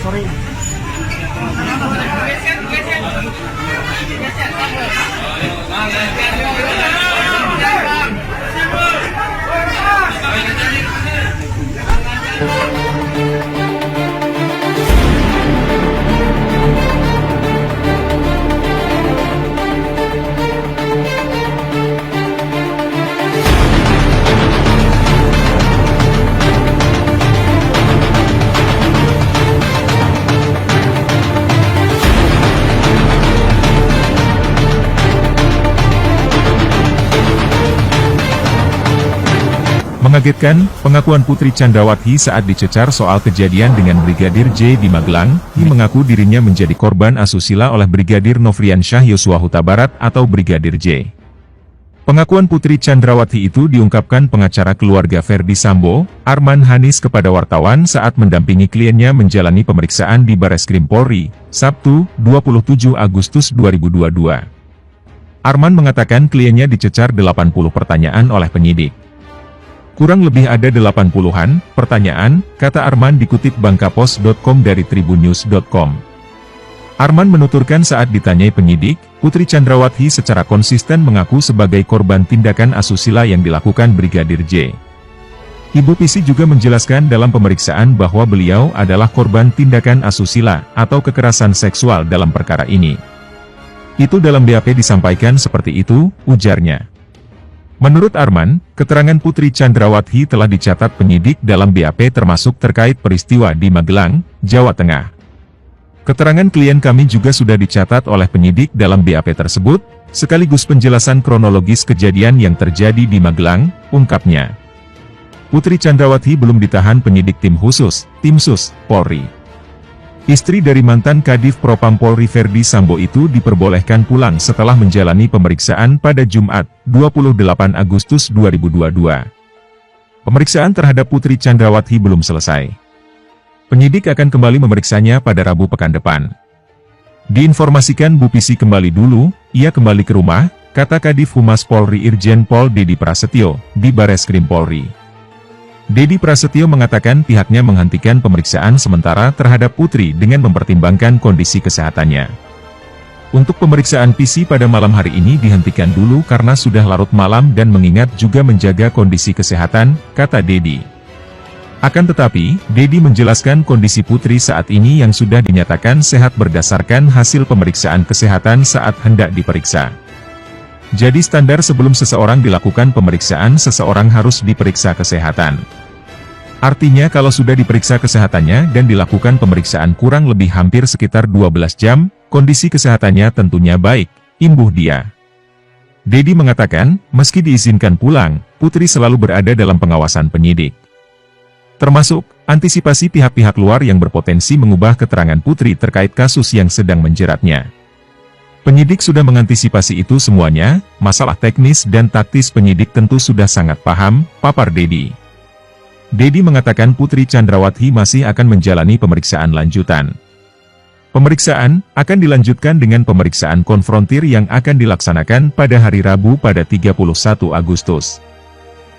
sorry. Mengagetkan, pengakuan Putri Chandrawati saat dicecar soal kejadian dengan Brigadir J di Magelang, dia mengaku dirinya menjadi korban asusila oleh Brigadir Nofriansyah Yosua Huta Barat atau Brigadir J. Pengakuan Putri Chandrawati itu diungkapkan pengacara keluarga Ferdy Sambo, Arman Hanis kepada wartawan saat mendampingi kliennya menjalani pemeriksaan di Bareskrim Polri, Sabtu, 27 Agustus 2022. Arman mengatakan kliennya dicecar 80 pertanyaan oleh penyidik. Kurang lebih ada 80-an pertanyaan, kata Arman dikutip bangkapos.com dari tribunnews.com. Arman menuturkan saat ditanyai penyidik, Putri Chandrawati secara konsisten mengaku sebagai korban tindakan asusila yang dilakukan Brigadir J. Ibu Pisi juga menjelaskan dalam pemeriksaan bahwa beliau adalah korban tindakan asusila atau kekerasan seksual dalam perkara ini. Itu dalam BAP disampaikan seperti itu, ujarnya. Menurut Arman, keterangan Putri Chandrawati telah dicatat penyidik dalam BAP termasuk terkait peristiwa di Magelang, Jawa Tengah. Keterangan klien kami juga sudah dicatat oleh penyidik dalam BAP tersebut, sekaligus penjelasan kronologis kejadian yang terjadi di Magelang, ungkapnya. Putri Chandrawati belum ditahan penyidik tim khusus, Tim Sus, Polri. Istri dari mantan Kadif Propam Polri Ferdy Sambo itu diperbolehkan pulang setelah menjalani pemeriksaan pada Jumat, 28 Agustus 2022. Pemeriksaan terhadap Putri Chandrawati belum selesai. Penyidik akan kembali memeriksanya pada Rabu pekan depan. Diinformasikan Bu Pisi kembali dulu, ia kembali ke rumah, kata Kadif Humas Polri Irjen Pol Dedi Prasetyo, di Bareskrim Polri. Dedi Prasetyo mengatakan pihaknya menghentikan pemeriksaan sementara terhadap Putri dengan mempertimbangkan kondisi kesehatannya. Untuk pemeriksaan PC pada malam hari ini dihentikan dulu karena sudah larut malam dan mengingat juga menjaga kondisi kesehatan, kata Dedi. Akan tetapi, Dedi menjelaskan kondisi Putri saat ini yang sudah dinyatakan sehat berdasarkan hasil pemeriksaan kesehatan saat hendak diperiksa. Jadi standar sebelum seseorang dilakukan pemeriksaan seseorang harus diperiksa kesehatan. Artinya kalau sudah diperiksa kesehatannya dan dilakukan pemeriksaan kurang lebih hampir sekitar 12 jam, kondisi kesehatannya tentunya baik, imbuh dia. Dedi mengatakan, meski diizinkan pulang, Putri selalu berada dalam pengawasan penyidik. Termasuk, antisipasi pihak-pihak luar yang berpotensi mengubah keterangan Putri terkait kasus yang sedang menjeratnya. Penyidik sudah mengantisipasi itu semuanya, masalah teknis dan taktis penyidik tentu sudah sangat paham, papar Dedi. Dedi mengatakan Putri Chandrawati masih akan menjalani pemeriksaan lanjutan. Pemeriksaan akan dilanjutkan dengan pemeriksaan konfrontir yang akan dilaksanakan pada hari Rabu pada 31 Agustus.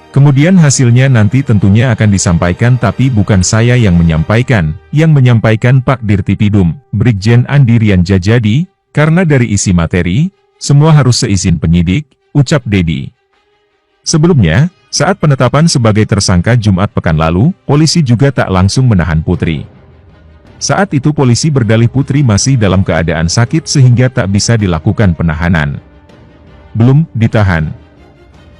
Kemudian hasilnya nanti tentunya akan disampaikan tapi bukan saya yang menyampaikan Pak Dirtipidum, Brigjen Andi Rianja jadi, karena dari isi materi, semua harus seizin penyidik, ucap Dedi. Sebelumnya, saat penetapan sebagai tersangka Jumat pekan lalu, polisi juga tak langsung menahan Putri. Saat itu polisi berdalih Putri masih dalam keadaan sakit sehingga tak bisa dilakukan penahanan. Belum ditahan.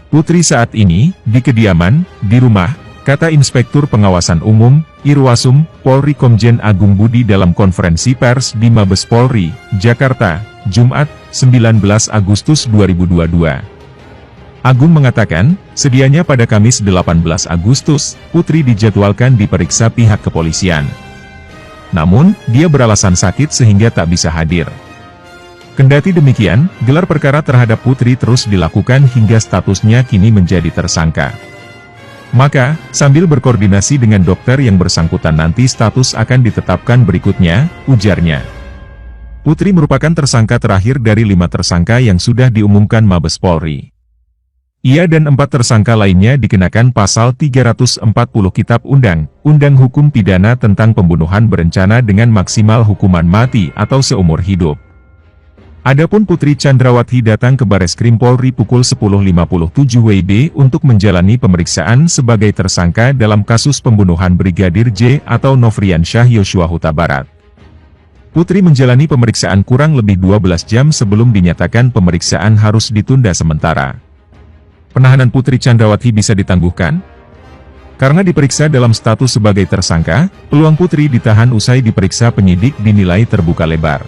Putri saat ini, di kediaman, di rumah, kata Inspektur Pengawasan Umum, Irwasum, Polri Komjen Agung Budi dalam konferensi pers di Mabes Polri, Jakarta, Jumat, 19 Agustus 2022. Agung mengatakan, sedianya pada Kamis 18 Agustus, Putri dijadwalkan diperiksa pihak kepolisian. Namun, dia beralasan sakit sehingga tak bisa hadir. Kendati demikian, gelar perkara terhadap Putri terus dilakukan hingga statusnya kini menjadi tersangka. Maka, sambil berkoordinasi dengan dokter yang bersangkutan nanti status akan ditetapkan berikutnya, ujarnya. Putri merupakan tersangka terakhir dari 5 tersangka yang sudah diumumkan Mabes Polri. Ia dan 4 tersangka lainnya dikenakan pasal 340 Kitab Undang-Undang Hukum Pidana tentang pembunuhan berencana dengan maksimal hukuman mati atau seumur hidup. Adapun Putri Chandrawati datang ke Bareskrim Polri pukul 10.57 WIB untuk menjalani pemeriksaan sebagai tersangka dalam kasus pembunuhan Brigadir J atau Nofriansyah Yosua Huta Barat. Putri menjalani pemeriksaan kurang lebih 12 jam sebelum dinyatakan pemeriksaan harus ditunda sementara. Penahanan Putri Chandrawati bisa ditangguhkan? Karena diperiksa dalam status sebagai tersangka, peluang Putri ditahan usai diperiksa penyidik dinilai terbuka lebar.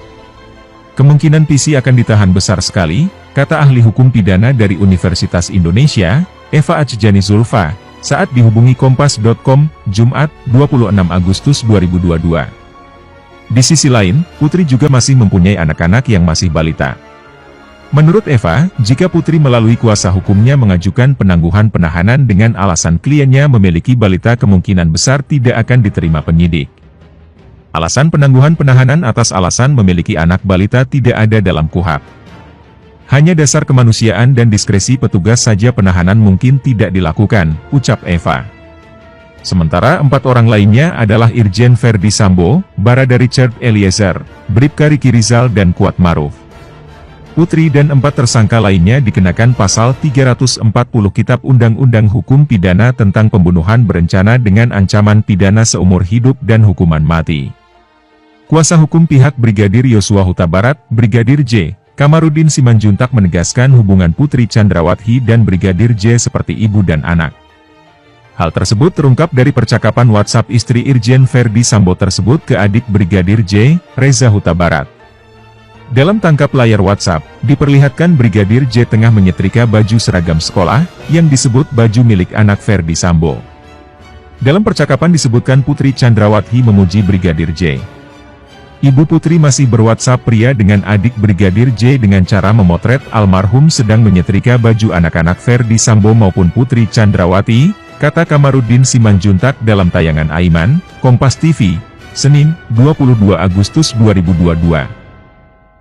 Kemungkinan PC akan ditahan besar sekali, kata ahli hukum pidana dari Universitas Indonesia, Eva Acjani Zulfa, saat dihubungi Kompas.com, Jumat, 26 Agustus 2022. Di sisi lain, Putri juga masih mempunyai anak-anak yang masih balita. Menurut Eva, jika Putri melalui kuasa hukumnya mengajukan penangguhan penahanan dengan alasan kliennya memiliki balita, kemungkinan besar tidak akan diterima penyidik. Alasan penangguhan penahanan atas alasan memiliki anak balita tidak ada dalam KUHP. Hanya dasar kemanusiaan dan diskresi petugas saja penahanan mungkin tidak dilakukan, ucap Eva. Sementara 4 orang lainnya adalah Irjen Ferdy Sambo, Barada Richard Eliezer, Bribka Riki Rizal dan Kuat Maruf. Putri dan 4 tersangka lainnya dikenakan pasal 340 Kitab Undang-Undang Hukum Pidana tentang pembunuhan berencana dengan ancaman pidana seumur hidup dan hukuman mati. Kuasa hukum pihak Brigadir Yosua Huta Barat, Brigadir J, Kamarudin Simanjuntak menegaskan hubungan Putri Chandrawati dan Brigadir J seperti ibu dan anak. Hal tersebut terungkap dari percakapan WhatsApp istri Irjen Ferdy Sambo tersebut ke adik Brigadir J, Reza Huta Barat. Dalam tangkap layar WhatsApp, diperlihatkan Brigadir J tengah menyetrika baju seragam sekolah, yang disebut baju milik anak Ferdy Sambo. Dalam percakapan disebutkan Putri Chandrawati memuji Brigadir J. Ibu Putri masih berWhatsApp pria dengan adik Brigadir J dengan cara memotret almarhum sedang menyetrika baju anak-anak Ferdy Sambo maupun Putri Chandrawati, kata Kamarudin Simanjuntak dalam tayangan Aiman, Kompas TV, Senin, 22 Agustus 2022.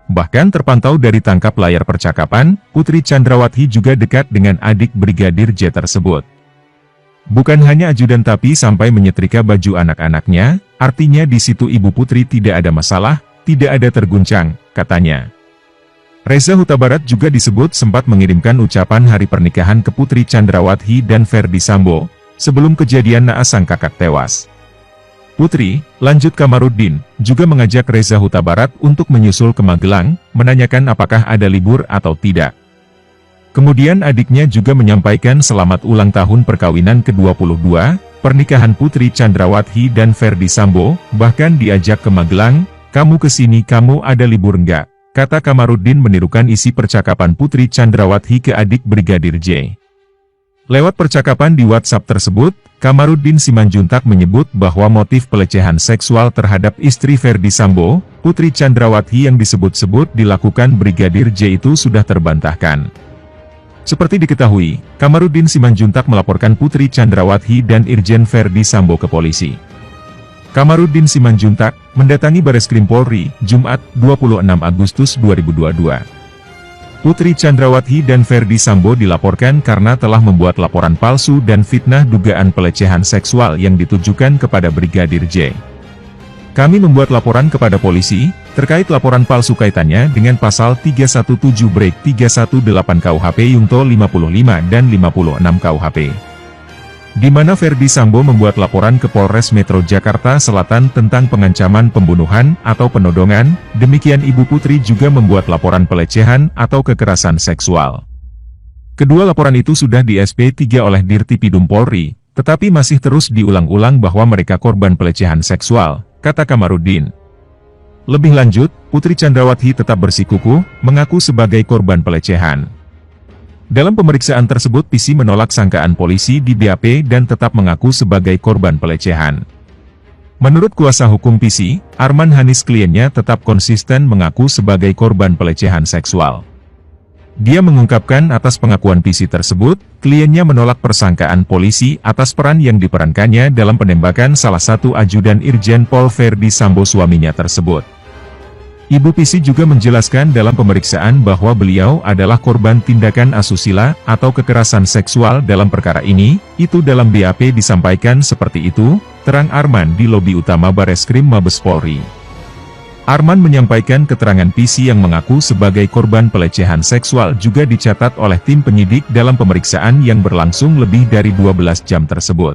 Bahkan terpantau dari tangkap layar percakapan, Putri Chandrawati juga dekat dengan adik Brigadir J tersebut. Bukan hanya ajudan tapi sampai menyetrika baju anak-anaknya, artinya di situ Ibu Putri tidak ada masalah, tidak ada terguncang, katanya. Reza Huta Barat juga disebut sempat mengirimkan ucapan hari pernikahan ke Putri Chandrawati dan Ferdy Sambo, sebelum kejadian naas sang kakak tewas. Putri, lanjut Kamarudin, juga mengajak Reza Huta Barat untuk menyusul ke Magelang, menanyakan apakah ada libur atau tidak. Kemudian adiknya juga menyampaikan selamat ulang tahun perkawinan ke-22, pernikahan Putri Chandrawati dan Ferdy Sambo, bahkan diajak ke Magelang, kamu kesini kamu ada libur enggak? Kata Kamarudin menirukan isi percakapan Putri Chandrawati ke adik Brigadir J. Lewat percakapan di WhatsApp tersebut, Kamarudin Simanjuntak menyebut bahwa motif pelecehan seksual terhadap istri Ferdy Sambo, Putri Chandrawati yang disebut-sebut dilakukan Brigadir J itu sudah terbantahkan. Seperti diketahui, Kamarudin Simanjuntak melaporkan Putri Chandrawati dan Irjen Ferdy Sambo ke polisi. Kamarudin Simanjuntak mendatangi Bareskrim Polri, Jumat, 26 Agustus 2022. Putri Chandrawati dan Ferdy Sambo dilaporkan karena telah membuat laporan palsu dan fitnah dugaan pelecehan seksual yang ditujukan kepada Brigadir J. Kami membuat laporan kepada polisi, terkait laporan palsu kaitannya dengan pasal 317/318 KUHP Yungto 55 dan 56 KUHP. Di mana Ferdy Sambo membuat laporan ke Polres Metro Jakarta Selatan tentang pengancaman pembunuhan atau penodongan, demikian Ibu Putri juga membuat laporan pelecehan atau kekerasan seksual. Kedua laporan itu sudah di SP3 oleh Dirtipidum Polri, tetapi masih terus diulang-ulang bahwa mereka korban pelecehan seksual, kata Kamarudin. Lebih lanjut, Putri Chandrawati tetap bersikukuh, mengaku sebagai korban pelecehan. Dalam pemeriksaan tersebut PC menolak sangkaan polisi di BAP dan tetap mengaku sebagai korban pelecehan. Menurut kuasa hukum PC, Arman Hanis kliennya tetap konsisten mengaku sebagai korban pelecehan seksual. Dia mengungkapkan atas pengakuan PC tersebut, kliennya menolak persangkaan polisi atas peran yang diperankannya dalam penembakan salah satu ajudan Irjen Pol Ferdy Sambo suaminya tersebut. Ibu Pisi juga menjelaskan dalam pemeriksaan bahwa beliau adalah korban tindakan asusila atau kekerasan seksual dalam perkara ini. Itu dalam BAP disampaikan seperti itu, terang Arman di lobi utama Bareskrim Mabes Polri. Arman menyampaikan keterangan Pisi yang mengaku sebagai korban pelecehan seksual juga dicatat oleh tim penyidik dalam pemeriksaan yang berlangsung lebih dari 12 jam tersebut.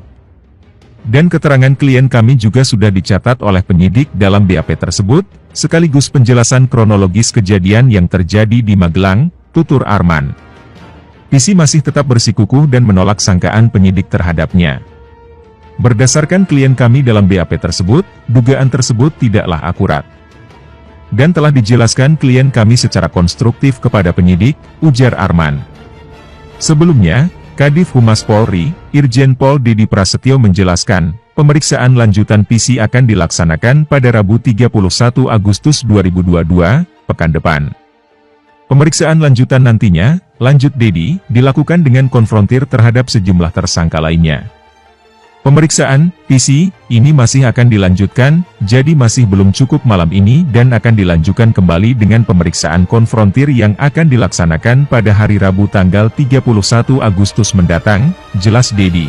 Dan keterangan klien kami juga sudah dicatat oleh penyidik dalam BAP tersebut, sekaligus penjelasan kronologis kejadian yang terjadi di Magelang, tutur Arman. Pisi masih tetap bersikukuh dan menolak sangkaan penyidik terhadapnya. Berdasarkan klien kami dalam BAP tersebut, dugaan tersebut tidaklah akurat. Dan telah dijelaskan klien kami secara konstruktif kepada penyidik, ujar Arman. Sebelumnya, Kadif Humas Polri, Irjen Pol Didi Prasetyo menjelaskan, pemeriksaan lanjutan Pisi akan dilaksanakan pada Rabu 31 Agustus 2022, pekan depan. Pemeriksaan lanjutan nantinya, lanjut Dedi, dilakukan dengan konfrontir terhadap sejumlah tersangka lainnya. Pemeriksaan Pisi ini masih akan dilanjutkan, jadi masih belum cukup malam ini dan akan dilanjutkan kembali dengan pemeriksaan konfrontir yang akan dilaksanakan pada hari Rabu tanggal 31 Agustus mendatang, jelas Dedi.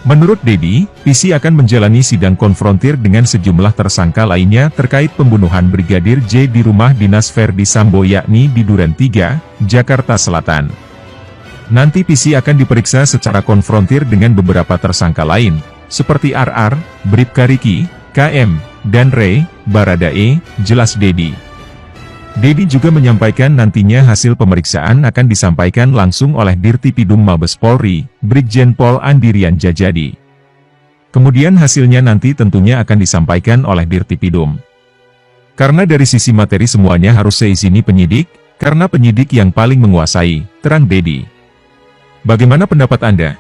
Menurut Dedi, Pisi akan menjalani sidang konfrontir dengan sejumlah tersangka lainnya terkait pembunuhan Brigadir J di rumah dinas Verdi Sambo yakni di Duren 3, Jakarta Selatan. Nanti Pisi akan diperiksa secara konfrontir dengan beberapa tersangka lain, seperti RR, Bribka Riki, KM, dan Ray, Baradae, jelas Dedi. Dedi juga menyampaikan nantinya hasil pemeriksaan akan disampaikan langsung oleh Dirtipidum Mabes Polri, Brigjen Pol Andirian Djajadi. Kemudian hasilnya nanti tentunya akan disampaikan oleh Dirtipidum. Karena dari sisi materi semuanya harus seizini penyidik, karena penyidik yang paling menguasai, terang Dedi. Bagaimana pendapat Anda?